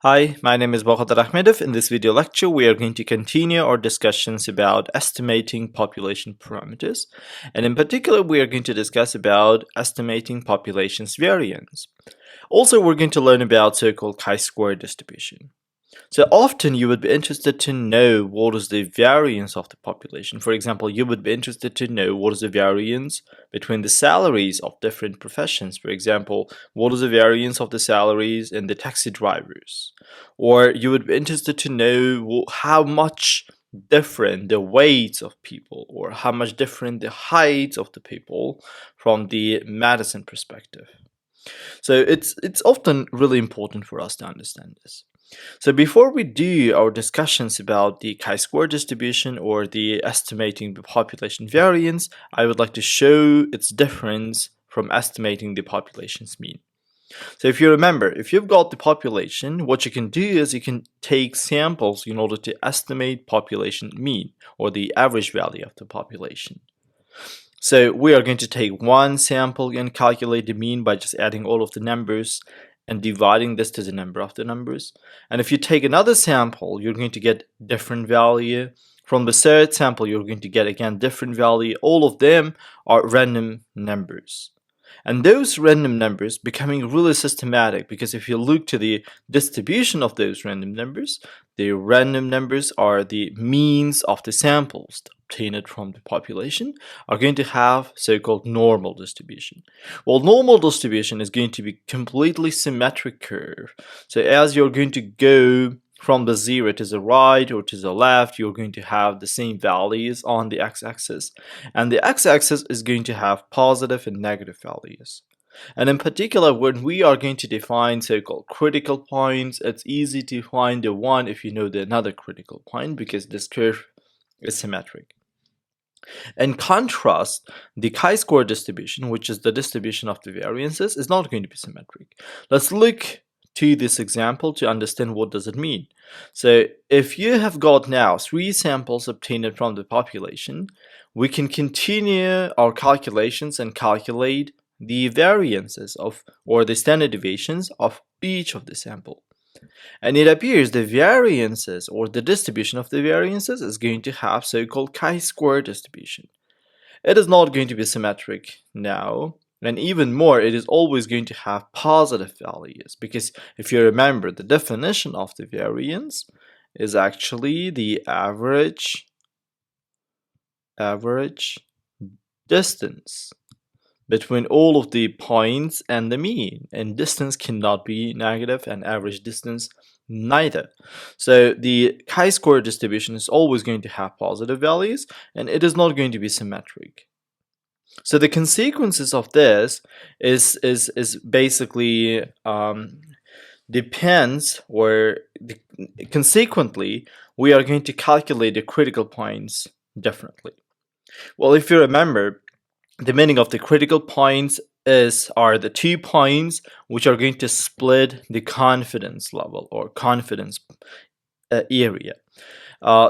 Hi, my name is dr. Ahmath. In this video lecture, we are going to continue our discussions about estimating population parameters. And in particular, we are going to discuss about estimating population's variance. Also, we're going to learn about so-called chi-square distribution. So often you would be interested to know what is the variance of the population. For example, you would be interested to know what is the variance between the salaries of different professions. For example, what is the variance of the salaries in the taxi drivers? Or you would be interested to know how much different the weights of people or how much different the heights of the people from the medicine perspective. So it's often really important for us to understand this. So before we do our discussions about the chi-square distribution or the estimating the population variance, I would like to show its difference from estimating the population's mean. So if you remember, if you've got the population, what you can do is you can take samples in order to estimate population mean or the average value of the population. So we are going to take one sample and calculate the mean by just adding all of the numbers and dividing this to the number of the numbers. And if you take another sample, you're going to get different value. From the third sample, you're going to get again different value. All of them are random numbers. And those random numbers becoming really systematic, because if you look to the distribution of those random numbers, the random numbers are the means of the samples obtained from the population are going to have so-called normal distribution. Well, normal distribution is going to be completely symmetric curve. So as you're going to go from the zero to the right or to the left, you're going to have the same values on the x-axis, and the x-axis is going to have positive and negative values. And in particular, when we are going to define so-called critical points, it's easy to find the one if you know the another critical point, because this curve is symmetric. In contrast, the chi-square distribution, which is the distribution of the variances, is not going to be symmetric. Let's look to this example to understand what does it mean. So if you have got now 3 samples obtained from the population, we can continue our calculations and calculate the variances of or the standard deviations of each of the sample. And it appears the variances or the distribution of the variances is going to have so-called chi-square distribution. It is not going to be symmetric now, and even more, it is always going to have positive values, because if you remember, the definition of the variance is actually the average distance between all of the points and the mean, and distance cannot be negative and average distance neither. So the chi-square distribution is always going to have positive values, and it is not going to be symmetric. So the consequences of this is basically depends, or consequently we are going to calculate the critical points differently. Well, if you remember, the meaning of the critical points are the 2 points which are going to split the confidence level or confidence area.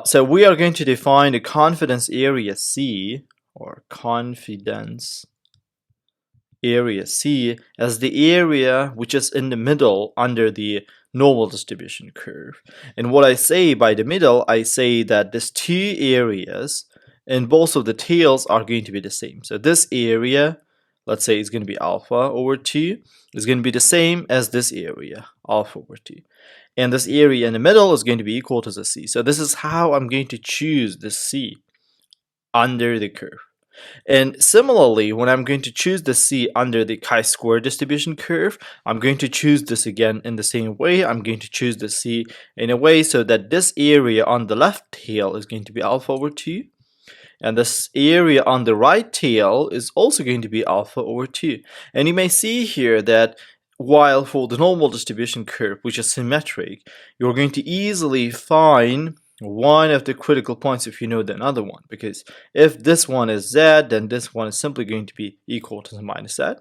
So we are going to define the confidence area C, or confidence area C, as the area which is in the middle under the normal distribution curve. And what I say by the middle, I say that these 2 areas and both of the tails are going to be the same. So this area, let's say it's going to be alpha over 2, is going to be the same as this area, alpha over 2. And this area in the middle is going to be equal to the C. So this is how I'm going to choose the C under the curve. And similarly, when I'm going to choose the C under the chi-square distribution curve, I'm going to choose this again in the same way. I'm going to choose the C in a way so that this area on the left tail is going to be alpha over 2. And this area on the right tail is also going to be alpha over 2. And you may see here that while for the normal distribution curve, which is symmetric, you're going to easily find one of the critical points if you know the another one, because if this one is z, then this one is simply going to be equal to the minus z.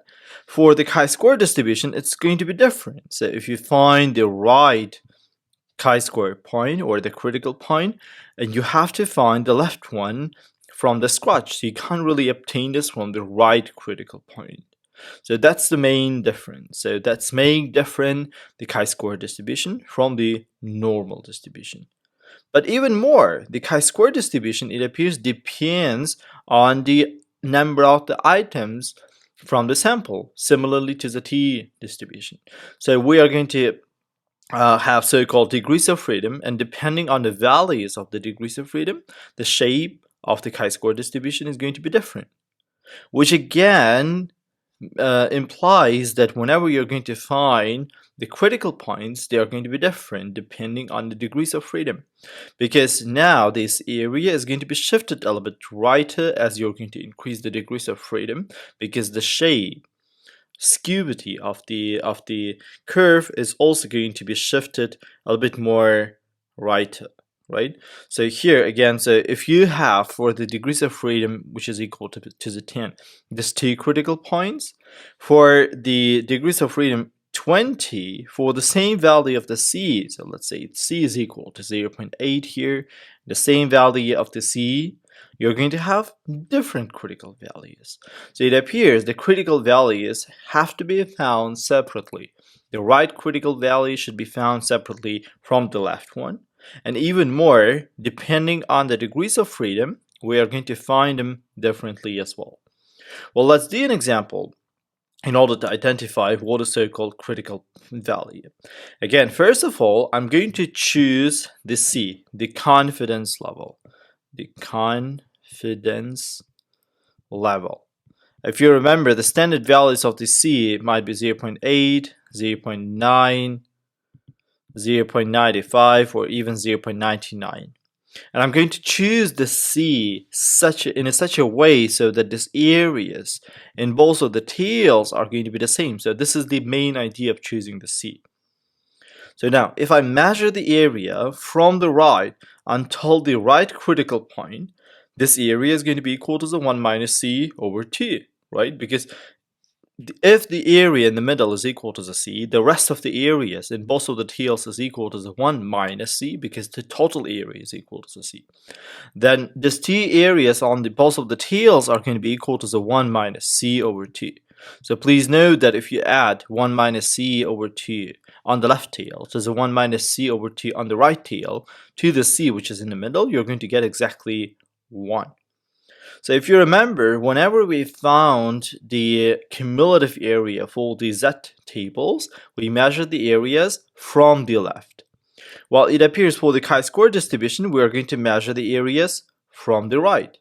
For the chi-square distribution, it's going to be different. So if you find the right chi-square point or the critical point, and you have to find the left one from the scratch, so you can't really obtain this from the right critical point. So that's the main difference. So that's making different the chi-square distribution from the normal distribution. But even more, the chi-square distribution, it appears, depends on the number of the items from the sample, similarly to the t distribution. So we are going to have so-called degrees of freedom, and depending on the values of the degrees of freedom, the shape of the chi-square distribution is going to be different, which again implies that whenever you're going to find the critical points, they are going to be different depending on the degrees of freedom, because now this area is going to be shifted a little bit righter as you're going to increase the degrees of freedom, because the shape skewity of the curve is also going to be shifted a little bit more righter, right? So here again, so if you have for the degrees of freedom, which is equal to the 10, there's two critical points. For the degrees of freedom 20, for the same value of the c, so let's say c is equal to 0.8 here, the same value of the c, you're going to have different critical values. So it appears the critical values have to be found separately. The right critical value should be found separately from the left one. And even more, depending on the degrees of freedom, we are going to find them differently as well. Well, let's do an example in order to identify what is so-called critical value. Again, first of all, I'm going to choose the C, the confidence level. The confidence level. If you remember, the standard values of the C might be 0.8, 0.9, 0.95, or even 0.99. And I'm going to choose the C in such a way so that these areas in both of the tails are going to be the same. So this is the main idea of choosing the C. So now, if I measure the area from the right until the right critical point, this area is going to be equal to the 1 minus c over 2, right? Because if the area in the middle is equal to the c, the rest of the areas in both of the tails is equal to the 1 minus c, because the total area is equal to the c. Then these two areas on both of the tails are going to be equal to the 1 minus c over 2. So please note that if you add 1 minus c over 2 on the left tail to the 1 minus c over 2 on the right tail to the c which is in the middle, you're going to get exactly 1. So if you remember, whenever we found the cumulative area for the z tables, we measured the areas from the left. While it appears for the chi-square distribution, we are going to measure the areas from the right.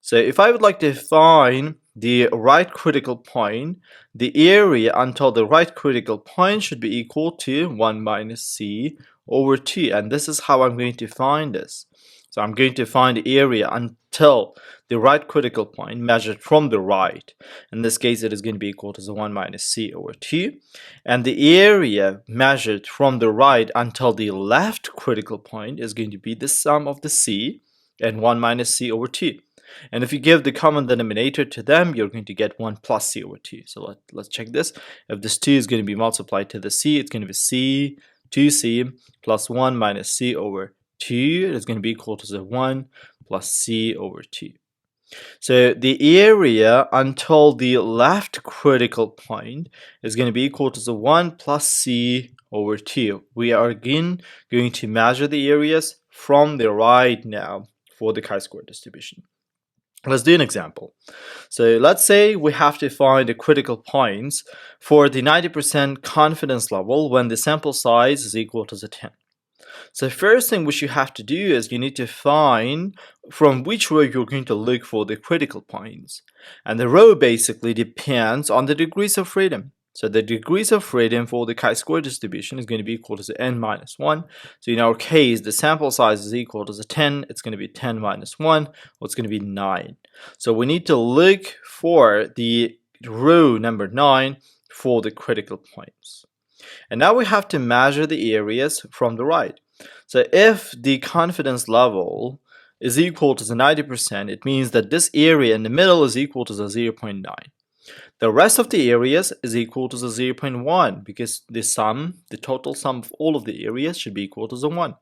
So if I would like to find the right critical point, the area until the right critical point should be equal to 1 minus c over 2. And this is how I'm going to find this. So I'm going to find the area until the right critical point measured from the right. In this case, it is going to be equal to the 1 minus c over 2. And the area measured from the right until the left critical point is going to be the sum of the c and 1 minus c over 2. And if you give the common denominator to them, you're going to get 1 plus c over 2. So let's check this. If this 2 is going to be multiplied to the c, it's going to be c, 2c plus 1 minus c over 2 is going to be equal to the 1 plus c over 2. So the area until the left critical point is going to be equal to the 1 plus c over 2. We are again going to measure the areas from the right now for the chi-square distribution. Let's do an example. So let's say we have to find the critical points for the 90% confidence level when the sample size is equal to the 10. So first thing which you have to do is you need to find from which row you're going to look for the critical points. And the row basically depends on the degrees of freedom. So the degrees of freedom for the chi-square distribution is going to be equal to the n minus 1. So in our case, the sample size is equal to the 10. It's going to be 10 minus 1, or it's going to be 9. So we need to look for the row number 9 for the critical points. And now we have to measure the areas from the right. So if the confidence level is equal to the 90%, it means that this area in the middle is equal to the 0.9. The rest of the areas is equal to the 0.1 because the total sum of all of the areas should be equal to the 1.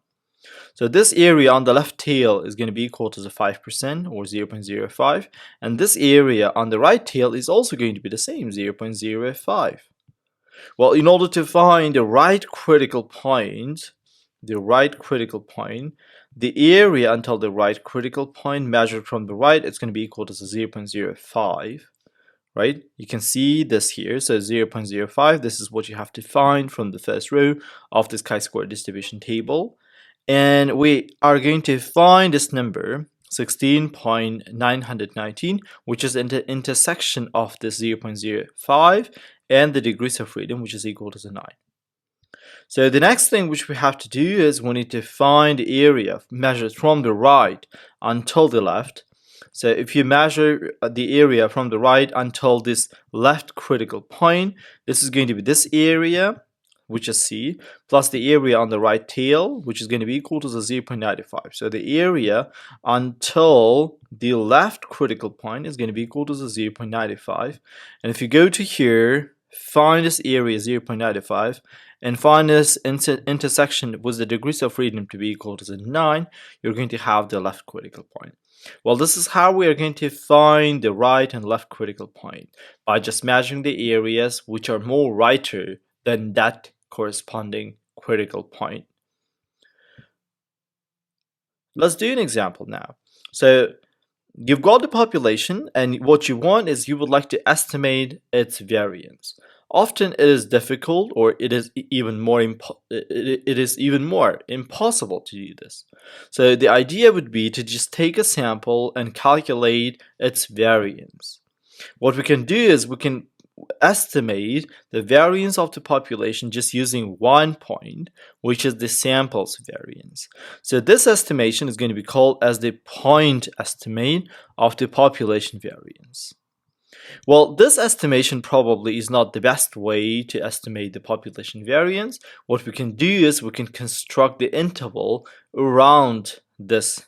So this area on the left tail is going to be equal to the 5% or 0.05, and this area on the right tail is also going to be the same, 0.05. Well, in order to find the right critical point, the area until the right critical point measured from the right, it's going to be equal to 0.05, right? You can see this here, so 0.05, this is what you have to find from the first row of this chi-square distribution table. And we are going to find this number, 16.919, which is in the intersection of this 0.05 and the degrees of freedom, which is equal to 9. So the next thing which we have to do is we need to find the area measured from the right until the left. So if you measure the area from the right until this left critical point, this is going to be this area, which is C, plus the area on the right tail, which is going to be equal to the 0.95. So the area until the left critical point is going to be equal to the 0.95. And if you go to here, find this area 0.95, and find this intersection with the degrees of freedom to be equal to the 9, you're going to have the left critical point. Well, this is how we are going to find the right and left critical point, by just measuring the areas which are more righter than that corresponding critical point. Let's do an example now. So you've got the population, and what you want is you would like to estimate its variance. Often it is difficult, or it is even more impossible to do this. So the idea would be to just take a sample and calculate its variance. What we can do is we can estimate the variance of the population just using one point, which is the sample's variance. So this estimation is going to be called as the point estimate of the population variance. Well, this estimation probably is not the best way to estimate the population variance. What we can do is we can construct the interval around this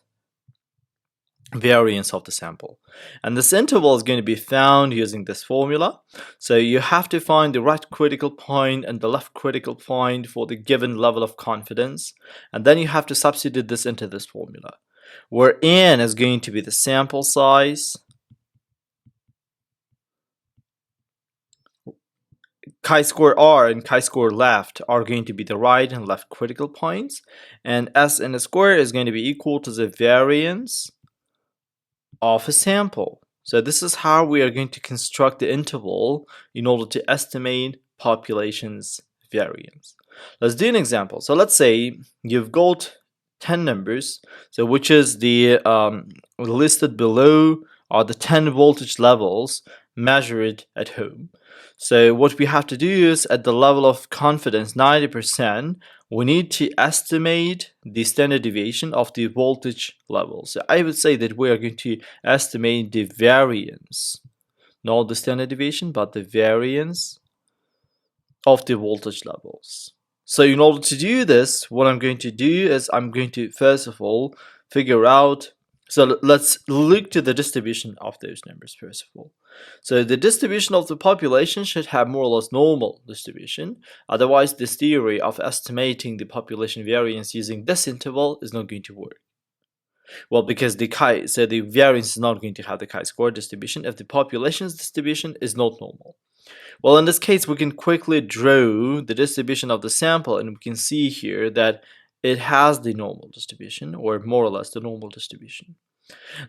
variance of the sample, and this interval is going to be found using this formula. So you have to find the right critical point and the left critical point for the given level of confidence, and then you have to substitute this into this formula, where n is going to be the sample size, chi-square r and chi-square left are going to be the right and left critical points, and s in the square is going to be equal to the variance of a sample. So this is how we are going to construct the interval in order to estimate population's variance. Let's do an example. So let's say you've got 10 numbers, so which is the listed below are the 10 voltage levels measured at home. So what we have to do is, at the level of confidence 90%, we need to estimate the standard deviation of the voltage level. So I would say that we are going to estimate the variance, not the standard deviation, but the variance of the voltage levels. So in order to do this, what I'm going to do is I'm going to first of all figure out, so let's look to the distribution of those numbers first of all. So the distribution of the population should have more or less normal distribution. Otherwise, this theory of estimating the population variance using this interval is not going to work. Well, because the variance is not going to have the chi-square distribution if the population's distribution is not normal. Well, in this case, we can quickly draw the distribution of the sample, and we can see here that it has the normal distribution, or more or less the normal distribution.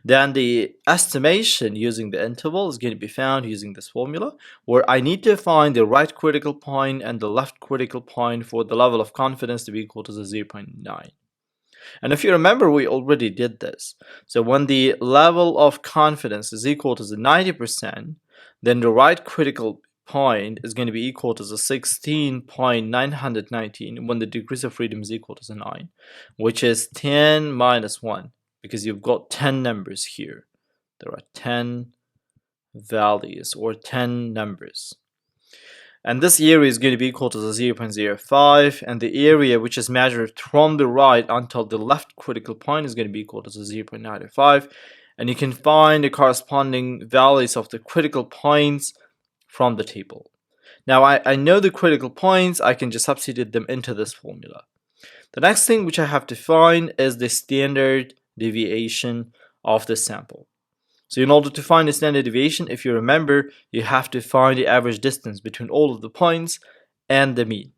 Then the estimation using the interval is going to be found using this formula, where I need to find the right critical point and the left critical point for the level of confidence to be equal to the 0.9. And if you remember, we already did this. So when the level of confidence is equal to the 90%, then the right critical point is going to be equal to the 16.919 when the degrees of freedom is equal to the 9, which is 10 minus 1, because you've got 10 numbers here. There are 10 values or 10 numbers. And this area is going to be equal to the 0.05, and the area which is measured from the right until the left critical point is going to be equal to the 0.95, and you can find the corresponding values of the critical points from the table. Now I know the critical points, I can just substitute them into this formula. The next thing which I have to find is the standard deviation of the sample. So in order to find the standard deviation, if you remember, you have to find the average distance between all of the points and the mean.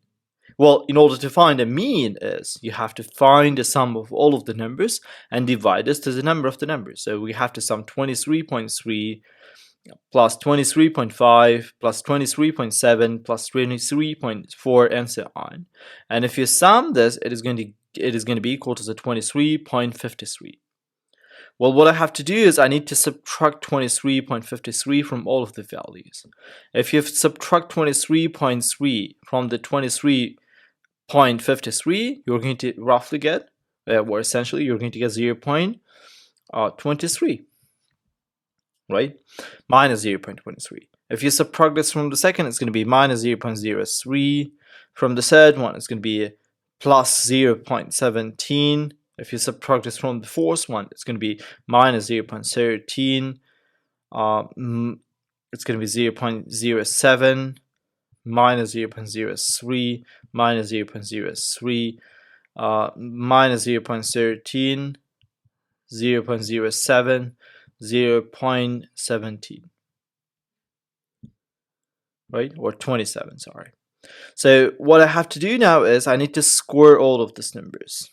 Well, in order to find the mean is, you have to find the sum of all of the numbers and divide this to the number of the numbers. So we have to sum 23.3 plus 23.5 plus 23.7 plus 23.4 and so on. And if you sum this, it is going to be equal to the 23.53. Well, what I have to do is I need to subtract 23.53 from all of the values. If you subtract 23.3 from the 23.53, you're going to roughly get, or essentially you're going to get 0.23, right? Minus 0.23. If you subtract this from the second, it's going to be minus 0.03. From the third one, it's going to be plus 0.17. If you subtract this from the fourth one, it's going to be minus 0.13. It's going to be 0.07, minus 0.03, minus 0.03, minus 0.13, 0.07, 0.17, right? Or 27, sorry. So what I have to do now is I need to square all of these numbers.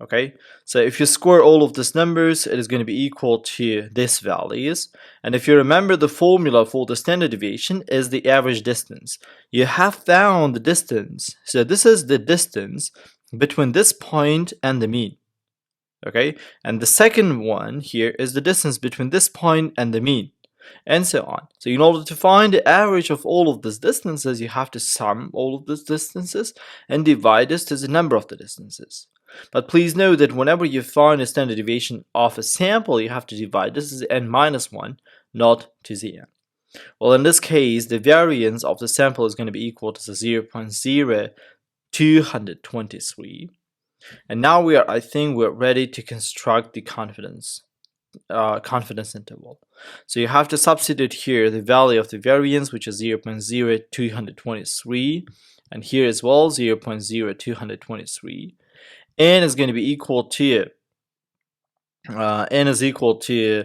Okay, so if you square all of these numbers, it is going to be equal to these values. And if you remember, the formula for the standard deviation is the average distance. You have found the distance. So this is the distance between this point and the mean. Okay, and the second one here is the distance between this point and the mean, and so on. So in order to find the average of all of these distances, you have to sum all of these distances and divide this to the number of the distances. But please note that whenever you find a standard deviation of a sample, you have to divide this to the n minus 1, not to the n. Well, in this case, the variance of the sample is going to be equal to the 0.0223. And now I think we're ready to construct the confidence interval. So you have to substitute here the value of the variance, which is 0.0223, and here as well 0.0223. N is going to be equal to n is equal to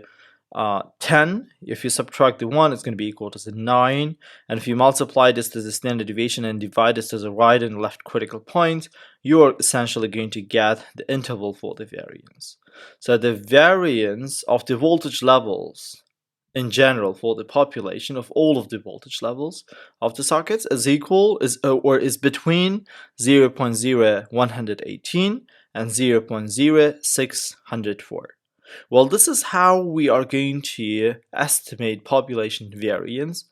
10. If you subtract the 1, it's going to be equal to the 9. And if you multiply this to the standard deviation and divide this to the right and left critical point, you are essentially going to get the interval for the variance. So the variance of the voltage levels in general for the population of all of the voltage levels of the sockets is between 0.0118 and 0.0604. Well, this is how we are going to estimate population variance.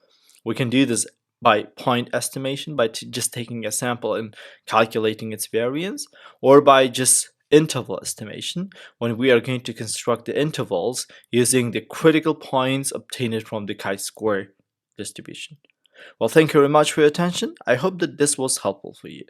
We can do this by point estimation, by just taking a sample and calculating its variance, or by just interval estimation, when we are going to construct the intervals using the critical points obtained from the chi-square distribution. Well, thank you very much for your attention. I hope that this was helpful for you.